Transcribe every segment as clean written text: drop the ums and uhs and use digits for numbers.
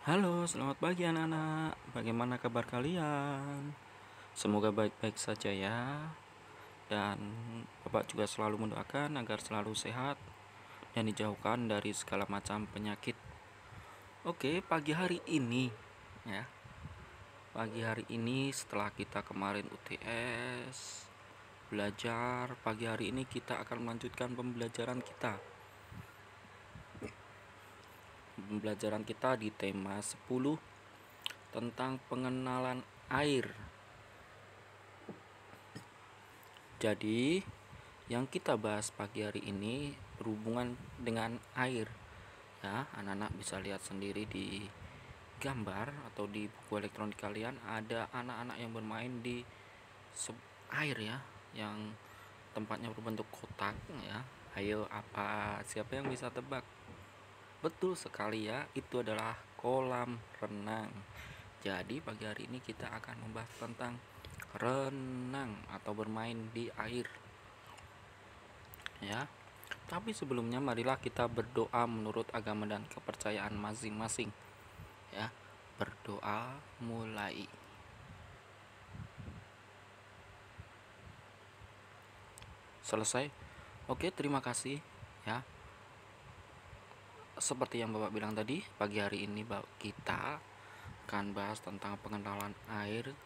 Halo, selamat pagi anak-anak. Bagaimana kabar kalian? Semoga baik-baik saja ya. Dan Bapak juga selalu mendoakan agar selalu sehat dan dijauhkan dari segala macam penyakit. Oke, pagi hari ini ya. Pagi hari ini setelah kita kemarin UTS belajar, pagi hari ini kita akan melanjutkan pembelajaran kita di tema 10 tentang pengenalan air. Jadi, yang kita bahas pagi hari ini berhubungan dengan air. Ya, anak-anak bisa lihat sendiri di gambar atau di buku elektronik kalian ada anak-anak yang bermain di air ya, yang tempatnya berbentuk kotak ya. Ayo, siapa yang bisa tebak? Betul sekali ya, itu adalah kolam renang. Jadi pagi hari ini kita akan membahas tentang renang atau bermain di air. Ya. Tapi sebelumnya marilah kita berdoa menurut agama dan kepercayaan masing-masing. Ya. Berdoa mulai. Selesai? Oke, terima kasih ya. Seperti yang Bapak bilang tadi, pagi hari ini kita akan bahas tentang pengenalan air.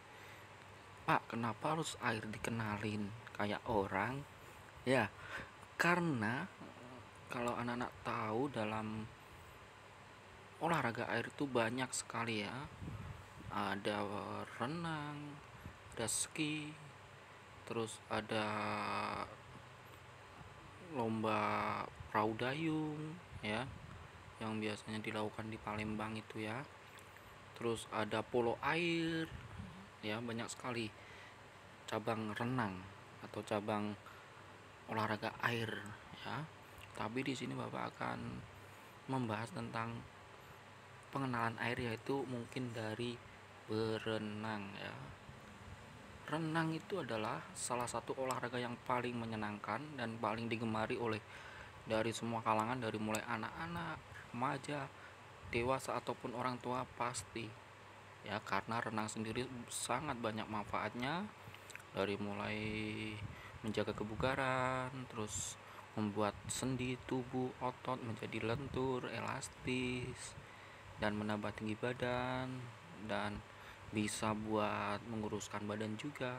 Pak, kenapa harus air dikenalin kayak orang? Ya, karena kalau anak-anak tahu dalam olahraga air itu banyak sekali ya. Ada renang, ada ski, terus ada lomba perahu dayung ya, yang biasanya dilakukan di Palembang itu ya. Terus ada polo air ya, banyak sekali cabang renang atau cabang olahraga air ya. Tapi di sini Bapak akan membahas tentang pengenalan air, yaitu mungkin dari berenang ya. Renang itu adalah salah satu olahraga yang paling menyenangkan dan paling digemari oleh dari semua kalangan, dari mulai anak-anak, remaja, dewasa ataupun orang tua pasti. Ya, karena renang sendiri sangat banyak manfaatnya, dari mulai menjaga kebugaran, terus membuat sendi tubuh otot menjadi lentur, elastis, dan menambah tinggi badan, dan bisa buat menguruskan badan juga.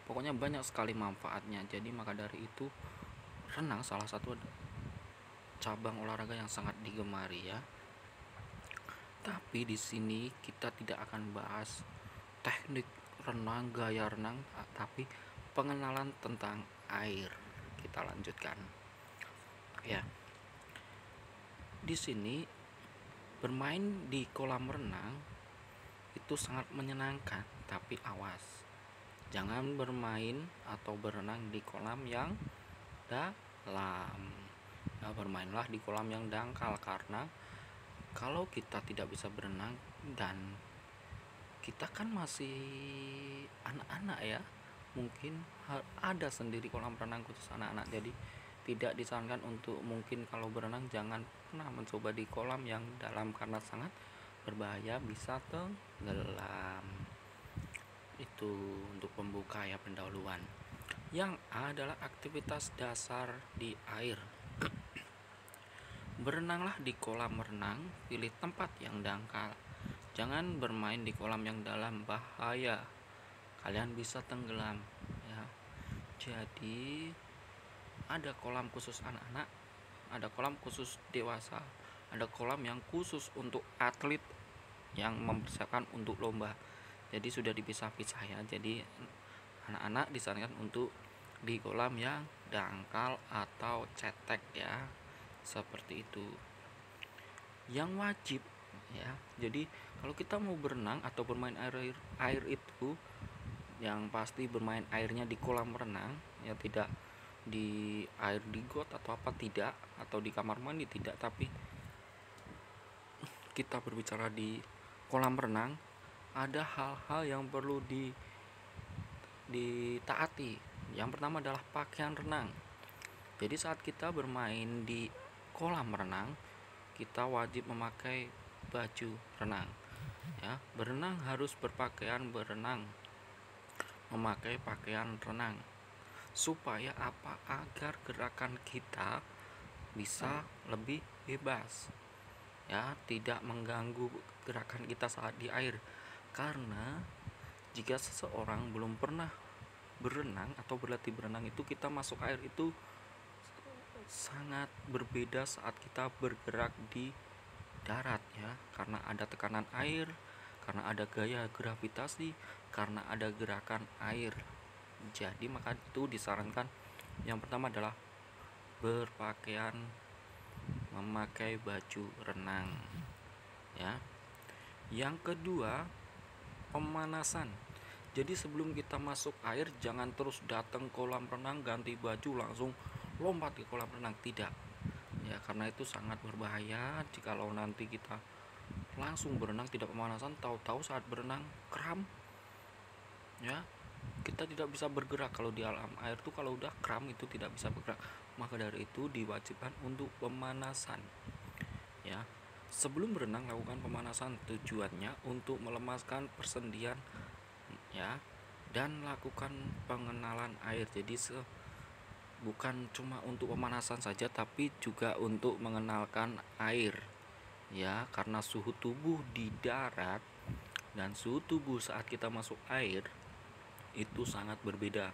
Pokoknya banyak sekali manfaatnya. Jadi maka dari itu renang salah satu cabang olahraga yang sangat digemari ya. Tapi di sini kita tidak akan bahas teknik renang, gaya renang, tapi pengenalan tentang air. Kita lanjutkan. Ya. Di sini bermain di kolam renang itu sangat menyenangkan, tapi awas. Jangan bermain atau berenang di kolam yang dalam. Ya, bermainlah di kolam yang dangkal, karena kalau kita tidak bisa berenang dan kita kan masih anak-anak ya, mungkin ada sendiri kolam renang khusus anak-anak. Jadi tidak disarankan untuk, mungkin kalau berenang jangan pernah mencoba di kolam yang dalam karena sangat berbahaya, bisa tenggelam. Itu untuk pembuka ya, pendahuluan. Yang adalah aktivitas dasar di air. Berenanglah di kolam renang, pilih tempat yang dangkal. Jangan bermain di kolam yang dalam, bahaya. Kalian bisa tenggelam ya. Jadi ada kolam khusus anak-anak, ada kolam khusus dewasa, ada kolam yang khusus untuk atlet yang mempersiapkan untuk lomba. Jadi sudah dipisah-pisah ya. Jadi anak-anak disarankan untuk di kolam yang dangkal atau cetek ya, seperti itu. Yang wajib ya, jadi kalau kita mau berenang atau bermain air itu yang pasti bermain airnya di kolam renang ya, tidak di air di got atau apa, tidak, atau di kamar mandi tidak, tapi kita berbicara di kolam renang. Ada hal-hal yang perlu ditaati. Yang pertama adalah pakaian renang. Jadi saat kita bermain di kolam renang, kita wajib memakai baju renang. Ya, berenang harus berpakaian berenang, memakai pakaian renang. Supaya apa? Agar gerakan kita bisa lebih bebas. Ya, tidak mengganggu gerakan kita saat di air. Karena jika seseorang belum pernah berenang atau berlatih berenang, itu kita masuk air itu sangat berbeda saat kita bergerak di darat ya, karena ada tekanan air, karena ada gaya gravitasi, karena ada gerakan air. Jadi maka itu disarankan yang pertama adalah berpakaian memakai baju renang ya. Yang kedua, pemanasan. Jadi sebelum kita masuk air, jangan terus datang kolam renang ganti baju langsung lompat ke kolam renang, tidak ya, karena itu sangat berbahaya jikalau nanti kita langsung berenang tidak pemanasan, tahu-tahu saat berenang kram ya, kita tidak bisa bergerak. Kalau di alam air tuh kalau udah kram itu tidak bisa bergerak. Maka dari itu diwajibkan untuk pemanasan ya. Sebelum berenang lakukan pemanasan, tujuannya untuk melemaskan persendian ya, dan lakukan pengenalan air. Jadi bukan cuma untuk pemanasan saja, tapi juga untuk mengenalkan air ya, karena suhu tubuh di darat dan suhu tubuh saat kita masuk air itu sangat berbeda.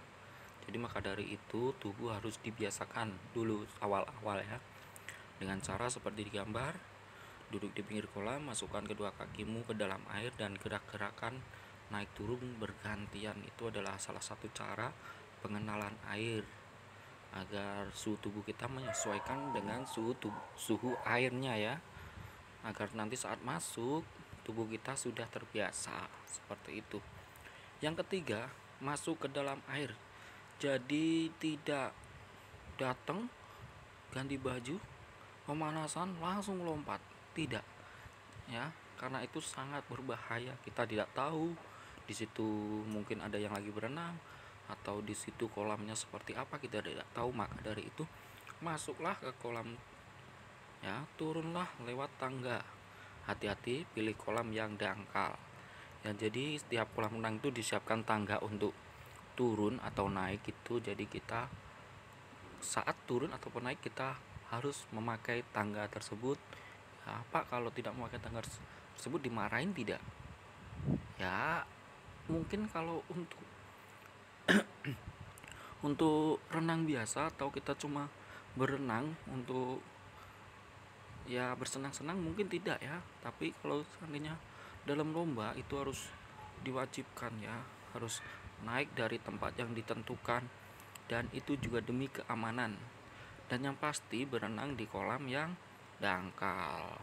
Jadi maka dari itu tubuh harus dibiasakan dulu awal-awal ya, dengan cara seperti di gambar. Duduk di pinggir kolam, masukkan kedua kakimu ke dalam air dan gerak-gerakan naik turun bergantian. Itu adalah salah satu cara pengenalan air agar suhu tubuh kita menyesuaikan dengan suhu airnya ya, agar nanti saat masuk tubuh kita sudah terbiasa seperti itu. Yang ketiga, masuk ke dalam air. Jadi tidak datang ganti baju pemanasan langsung lompat, tidak ya, karena itu sangat berbahaya. Kita tidak tahu di situ mungkin ada yang lagi berenang atau di situ kolamnya seperti apa, kita tidak tahu. Maka dari itu masuklah ke kolam ya, turunlah lewat tangga. Hati-hati pilih kolam yang dangkal ya. Jadi setiap kolam renang itu disiapkan tangga untuk turun atau naik itu. Jadi kita saat turun ataupun naik kita harus memakai tangga tersebut ya. Pak, kalau tidak memakai tangga tersebut dimarahin tidak ya? Mungkin kalau untuk renang biasa atau kita cuma berenang untuk ya bersenang-senang mungkin tidak ya, tapi kalau seandainya dalam lomba itu harus diwajibkan ya, harus naik dari tempat yang ditentukan, dan itu juga demi keamanan. Dan yang pasti berenang di kolam yang dangkal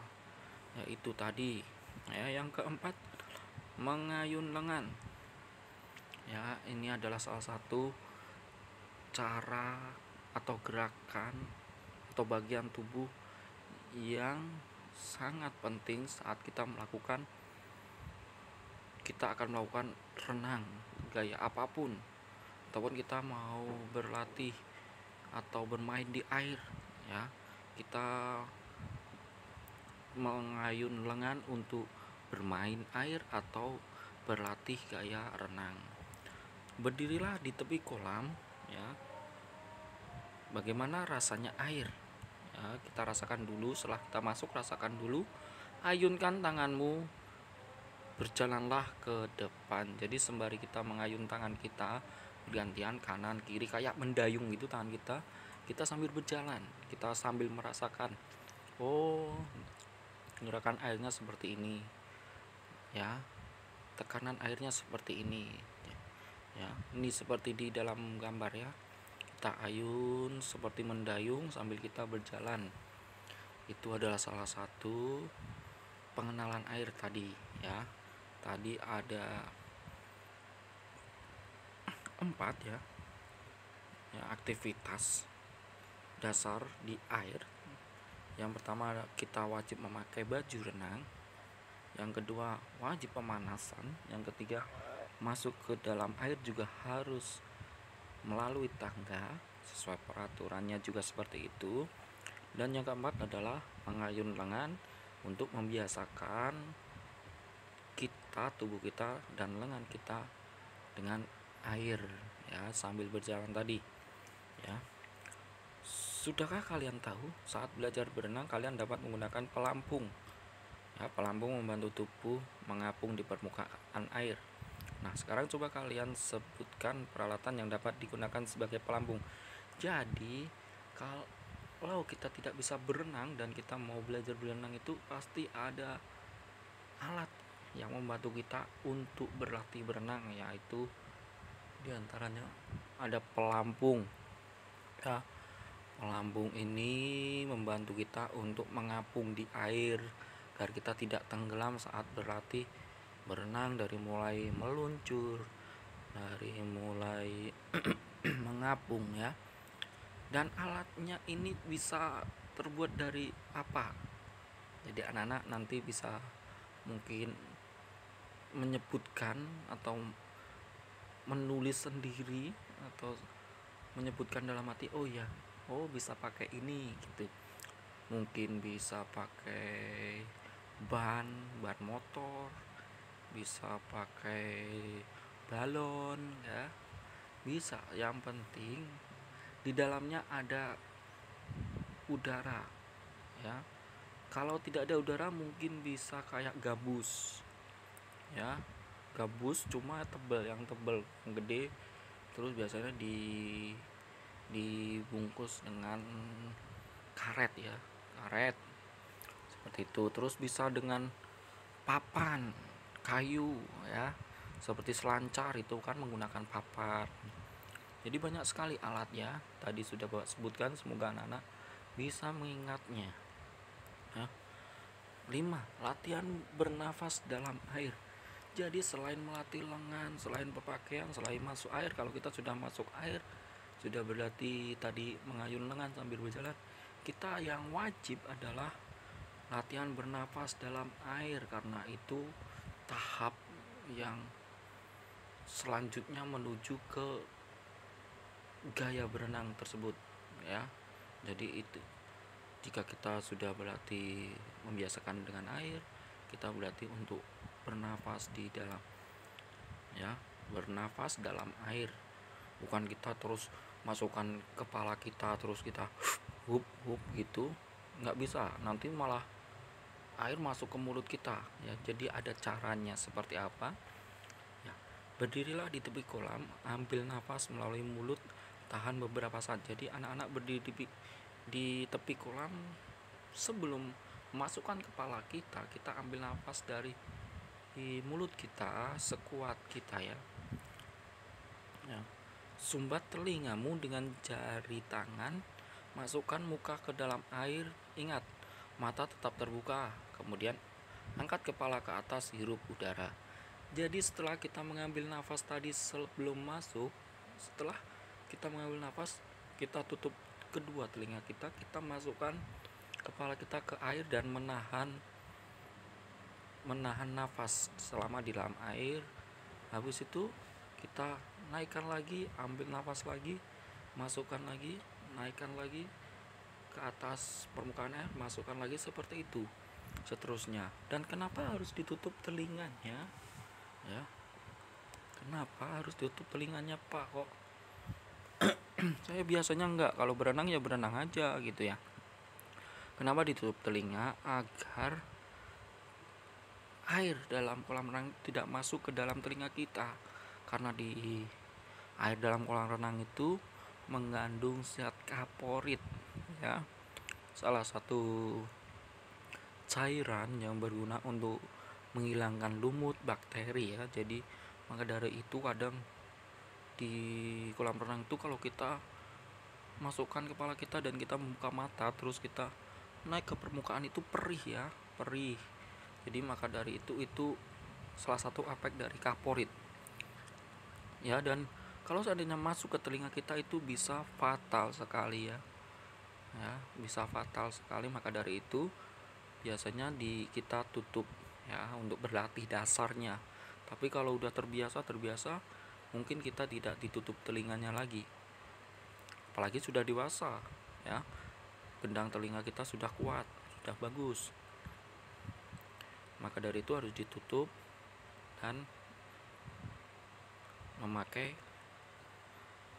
ya, itu tadi ya. Yang keempat, mengayun lengan ya. Ini adalah salah satu cara atau gerakan atau bagian tubuh yang sangat penting saat kita akan melakukan renang gaya apapun, ataupun kita mau berlatih atau bermain di air ya. Kita mengayun lengan untuk bermain air atau berlatih gaya renang. Berdirilah di tepi kolam ya. Bagaimana rasanya air ya, kita rasakan dulu. Setelah kita masuk, rasakan dulu. Ayunkan tanganmu, berjalanlah ke depan. Jadi sembari kita mengayun tangan kita bergantian kanan kiri kayak mendayung gitu tangan kita sambil berjalan, kita sambil merasakan, oh gerakan airnya seperti ini ya, tekanan airnya seperti ini ya. Ini seperti di dalam gambar ya, kita ayun seperti mendayung sambil kita berjalan. Itu adalah salah satu pengenalan air tadi ya. Tadi ada 4 ya, aktivitas dasar di air. Yang pertama, kita wajib memakai baju renang. Yang kedua, wajib pemanasan. Yang ketiga, masuk ke dalam air juga harus melalui tangga sesuai peraturannya juga seperti itu. Dan yang keempat adalah mengayun lengan untuk membiasakan kita, tubuh kita dan lengan kita dengan air ya sambil berjalan tadi ya. Sudahkah kalian tahu saat belajar berenang kalian dapat menggunakan pelampung? Ya, pelampung membantu tubuh mengapung di permukaan air. Nah, sekarang coba kalian sebutkan peralatan yang dapat digunakan sebagai pelampung. Jadi, kalau kita tidak bisa berenang dan kita mau belajar berenang itu pasti ada alat yang membantu kita untuk berlatih berenang, yaitu diantaranya ada pelampung. Ya, pelampung ini membantu kita untuk mengapung di air agar kita tidak tenggelam saat berlatih berenang, dari mulai meluncur, dari mulai mengapung ya. Dan alatnya ini bisa terbuat dari apa? Jadi anak-anak nanti bisa mungkin menyebutkan atau menulis sendiri atau menyebutkan dalam hati, oh ya, oh bisa pakai ini gitu. Mungkin bisa pakai ban motor, bisa pakai balon ya, bisa. Yang penting di dalamnya ada udara ya. Kalau tidak ada udara mungkin bisa kayak gabus ya, gabus cuma tebal, yang gede, terus biasanya dibungkus dengan karet ya, karet seperti itu. Terus bisa dengan papan kayu ya, seperti selancar itu kan menggunakan papan. Jadi banyak sekali alat ya, tadi sudah Bapak sebutkan, semoga anak-anak bisa mengingatnya ya. 5. Latihan bernafas dalam air. Jadi selain melatih lengan, selain berpakaian, selain masuk air, kalau kita sudah masuk air, sudah berlatih tadi mengayun lengan sambil berjalan, kita yang wajib adalah latihan bernafas dalam air, karena itu tahap yang selanjutnya menuju ke gaya berenang tersebut ya. Jadi itu, jika kita sudah berlatih membiasakan dengan air, kita berlatih untuk bernafas di dalam ya, bernafas dalam air. Bukan kita terus masukkan kepala kita terus kita hup gitu, nggak bisa, nanti malah air masuk ke mulut kita ya. Jadi ada caranya seperti apa ya. Berdirilah di tepi kolam, ambil nafas melalui mulut, tahan beberapa saat. Jadi anak-anak berdiri di tepi kolam, sebelum masukkan kepala kita, kita ambil nafas dari mulut kita sekuat kita ya. Sumbat telingamu dengan jari tangan, masukkan muka ke dalam air, ingat mata tetap terbuka, kemudian angkat kepala ke atas, hirup udara. Jadi setelah kita mengambil nafas tadi, sebelum masuk, setelah kita mengambil nafas, kita tutup kedua telinga kita masukkan kepala kita ke air dan menahan nafas selama di dalam air. Habis itu kita naikkan lagi, ambil nafas lagi, masukkan lagi, naikkan lagi ke atas permukaan air, masukkan lagi, seperti itu seterusnya. Dan kenapa harus ditutup telinganya ya? Kenapa harus ditutup telinganya, Pak? Kok saya biasanya enggak, kalau berenang ya berenang aja gitu ya. Kenapa ditutup telinga? Agar air dalam kolam renang tidak masuk ke dalam telinga kita, karena di air dalam kolam renang itu mengandung zat kaporit ya, salah satu cairan yang berguna untuk menghilangkan lumut, bakteri ya. Jadi maka dari itu kadang di kolam renang itu kalau kita masukkan kepala kita dan kita membuka mata terus kita naik ke permukaan, itu perih ya, perih. Jadi maka dari itu salah satu efek dari kaporit ya. Dan kalau seandainya masuk ke telinga kita itu bisa fatal sekali ya, bisa fatal sekali. Maka dari itu biasanya kita tutup ya untuk berlatih dasarnya. Tapi kalau udah terbiasa mungkin kita tidak ditutup telinganya lagi, apalagi sudah dewasa ya, gendang telinga kita sudah kuat, sudah bagus. Maka dari itu harus ditutup dan memakai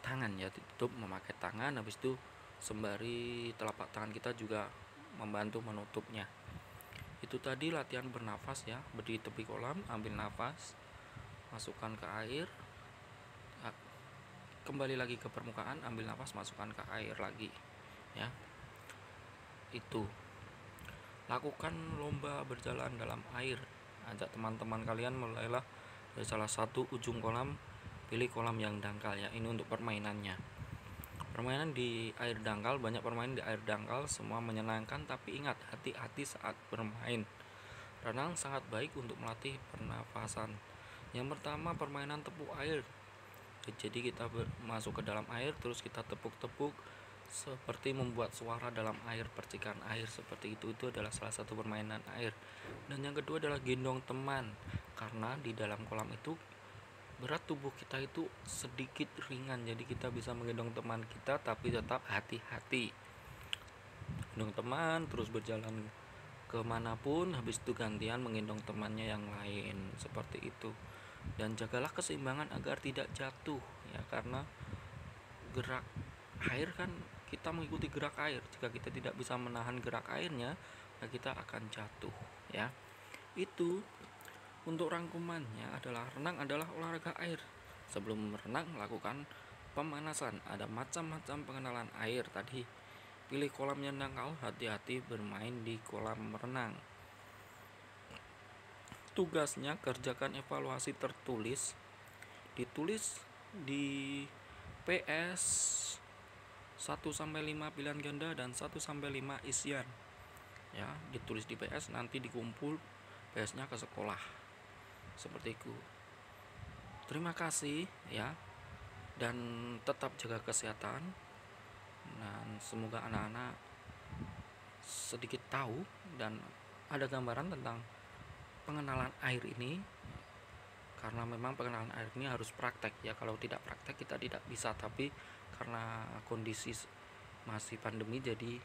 tangan ya, ditutup memakai tangan. Habis itu sembari telapak tangan kita juga membantu menutupnya. Itu tadi latihan bernafas ya, berdiri tepi kolam, ambil nafas, masukkan ke air, kembali lagi ke permukaan, ambil nafas, masukkan ke air lagi ya. Itu lakukan lomba berjalan dalam air. Ajak teman-teman kalian, mulailah dari salah satu ujung kolam, pilih kolam yang dangkal ya. Ini untuk permainannya. Permainan di air dangkal, banyak permainan di air dangkal, semua menyenangkan, tapi ingat, hati-hati saat bermain. Renang sangat baik untuk melatih pernafasan. Yang pertama, permainan tepuk air. Jadi kita masuk ke dalam air, terus kita tepuk-tepuk seperti membuat suara dalam air, percikan air seperti itu adalah salah satu permainan air. Dan yang kedua adalah gendong teman, karena di dalam kolam itu berat tubuh kita itu sedikit ringan, jadi kita bisa menggendong teman kita, tapi tetap hati-hati. Gendong teman, terus berjalan kemanapun, habis itu gantian menggendong temannya yang lain, seperti itu. Dan jagalah keseimbangan agar tidak jatuh ya, karena gerak air kan kita mengikuti gerak air. Jika kita tidak bisa menahan gerak airnya, ya kita akan jatuh ya. Itu untuk rangkumannya adalah renang adalah olahraga air. Sebelum berenang lakukan pemanasan. Ada macam-macam pengenalan air tadi. Pilih kolam yang dangkal, hati-hati bermain di kolam renang. Tugasnya kerjakan evaluasi tertulis, ditulis di PS 1-5 pilihan ganda dan 1-5 isian ya, ditulis di PS, nanti dikumpul PS-nya ke sekolah, seperti itu. Terima kasih ya, dan tetap jaga kesehatan, dan semoga anak-anak sedikit tahu dan ada gambaran tentang pengenalan air ini, karena memang pengenalan air ini harus praktek ya. Kalau tidak praktek kita tidak bisa, tapi karena kondisi masih pandemi, jadi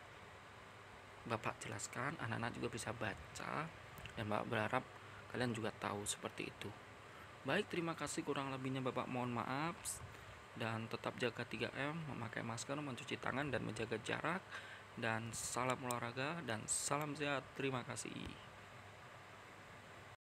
Bapak jelaskan, anak-anak juga bisa baca, dan Bapak berharap kalian juga tahu seperti itu. Baik, terima kasih, kurang lebihnya Bapak mohon maaf, dan tetap jaga 3M, memakai masker, mencuci tangan, dan menjaga jarak. Dan salam olahraga dan salam sehat. Terima kasih.